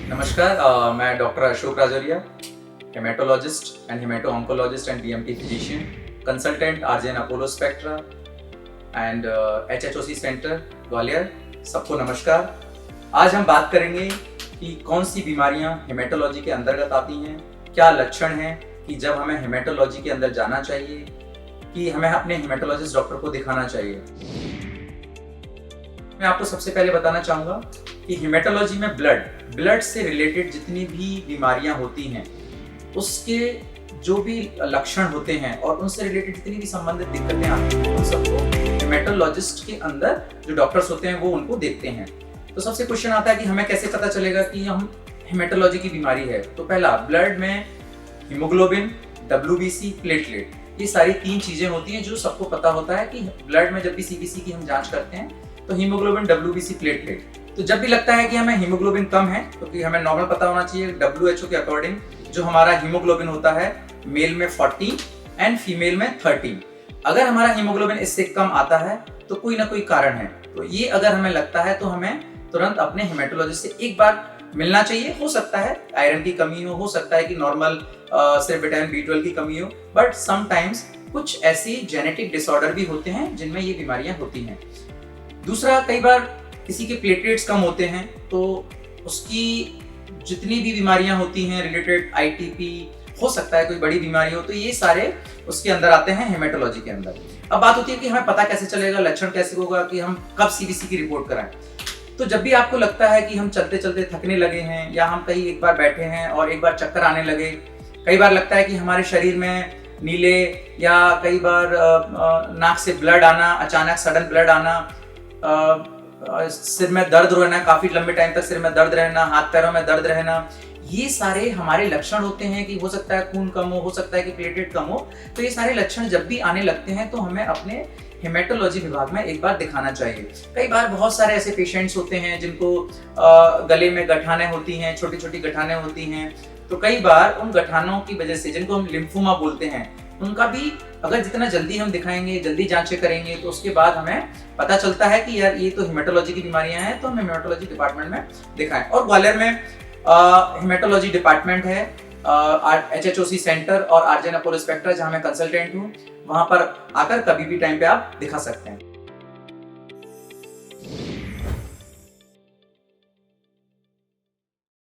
नमस्कार, मैं doctor Ashok Rajoria, haematologist and haemato oncologist and BMT physician, consultant RJN Apollo Spectra and HHOC centre Gwalior. सबको नमस्कार। आज हम बात करेंगे कि कौन सी बीमारियां हेमेटोलॉजी के अंतर्गत आती हैं, क्या लक्षण हैं कि जब हमें हेमेटोलॉजी के अंदर जाना चाहिए, कि हमें अपने हेमेटोलॉजिस्ट डॉक्टर को दिखाना चाहिए। मैं आपको सबसे पहले बताना चाहूँगा कि हेमेटोलॉजी में ब्लड से रिलेटेड जितनी भी बीमारियां होती हैं, उसके जो भी लक्षण होते हैं और उनसे रिलेटेड जितनी भी संबंधित दिक्कतें आती हैं, उन सबको हेमेटोलॉजिस्ट के अंदर जो डॉक्टर्स होते हैं वो उनको देखते हैं। तो सबसे क्वेश्चन आता है कि हमें कैसे पता चलेगा कि हम हेमेटोलॉजी की बीमारी है। तो पहला, ब्लड में हीमोग्लोबिन, WBC, प्लेटलेट, ये सारी 3 चीजें होती हैं जो सबको पता होता है कि ब्लड में जब भी CBC की हम जांच करते हैं तो हीमोग्लोबिन, WBC, प्लेटलेट। तो जब भी लगता है कि हमें हीमोग्लोबिन कम है, क्योंकि हमें नॉर्मल पता होना चाहिए, WHO के अकॉर्डिंग जो हमारा हीमोग्लोबिन होता है मेल में 40 एंड फीमेल में 30। अगर हमारा हीमोग्लोबिन इससे कम आता है तो कोई ना कोई कारण है। तो ये अगर हमें लगता है तो हमें तुरंत अपने हेमेटोलॉजिस्ट से एक बार मिलना चाहिए। हो सकता है आयरन की कमी हो सकता है कि नॉर्मल सिर्फ विटामिन B12 की कमी हो, बट समटाइम्स कुछ ऐसी जेनेटिक डिसऑर्डर भी होते हैं जिनमें ये बीमारियां होती हैं। दूसरा, कई बार किसी के प्लेटलेट्स कम होते हैं तो उसकी जितनी भी बीमारियां होती हैं रिलेटेड, ITP, हो सकता है कोई बड़ी बीमारी हो, तो ये सारे उसके अंदर आते हैं हेमेटोलॉजी के अंदर। अब बात होती है कि हमें पता कैसे चलेगा, लक्षण कैसे होगा, कि हम कब CBC की रिपोर्ट कराएं। तो जब भी आपको लगता है कि हम चलते चलते थकने लगे हैं, या हम कहीं एक बार बैठे हैं और एक बार चक्कर आने लगे, कई बार लगता है कि हमारे शरीर में नीले, या कई बार नाक से ब्लड आना, अचानक सडन ब्लड आना, सिर में दर्द रहना, काफी लंबे टाइम तक सिर में दर्द रहना, हाथ पैरों में दर्द रहना, ये सारे हमारे लक्षण होते हैं कि हो सकता है खून कम हो सकता है कि प्लेटलेट कम हो। तो ये सारे लक्षण जब भी आने लगते हैं तो हमें अपने हेमेटोलॉजी विभाग में एक बार दिखाना चाहिए। कई बार बहुत सारे ऐसे पेशेंट्स होते हैं जिनको गले में गठाने होती हैं, छोटी छोटी गठाने होती हैं। तो कई बार उन गठानों की वजह से, जिनको हम लिम्फोमा बोलते हैं, उनका भी अगर जितना जल्दी हम दिखाएंगे, जल्दी जांचें करेंगे, तो उसके बाद हमें पता चलता है कि यार ये तो हेमेटोलॉजी की बीमारियां हैं, तो हमें हेमेटोलॉजी डिपार्टमेंट में दिखाएं। और ग्वालियर में हेमेटोलॉजी डिपार्टमेंट है, HHOC सेंटर और आरजेएन अपोलो स्पेक्ट्रा, जहां मैं कंसल्टेंट हूँ। वहां पर आकर कभी भी टाइम पे आप दिखा सकते हैं।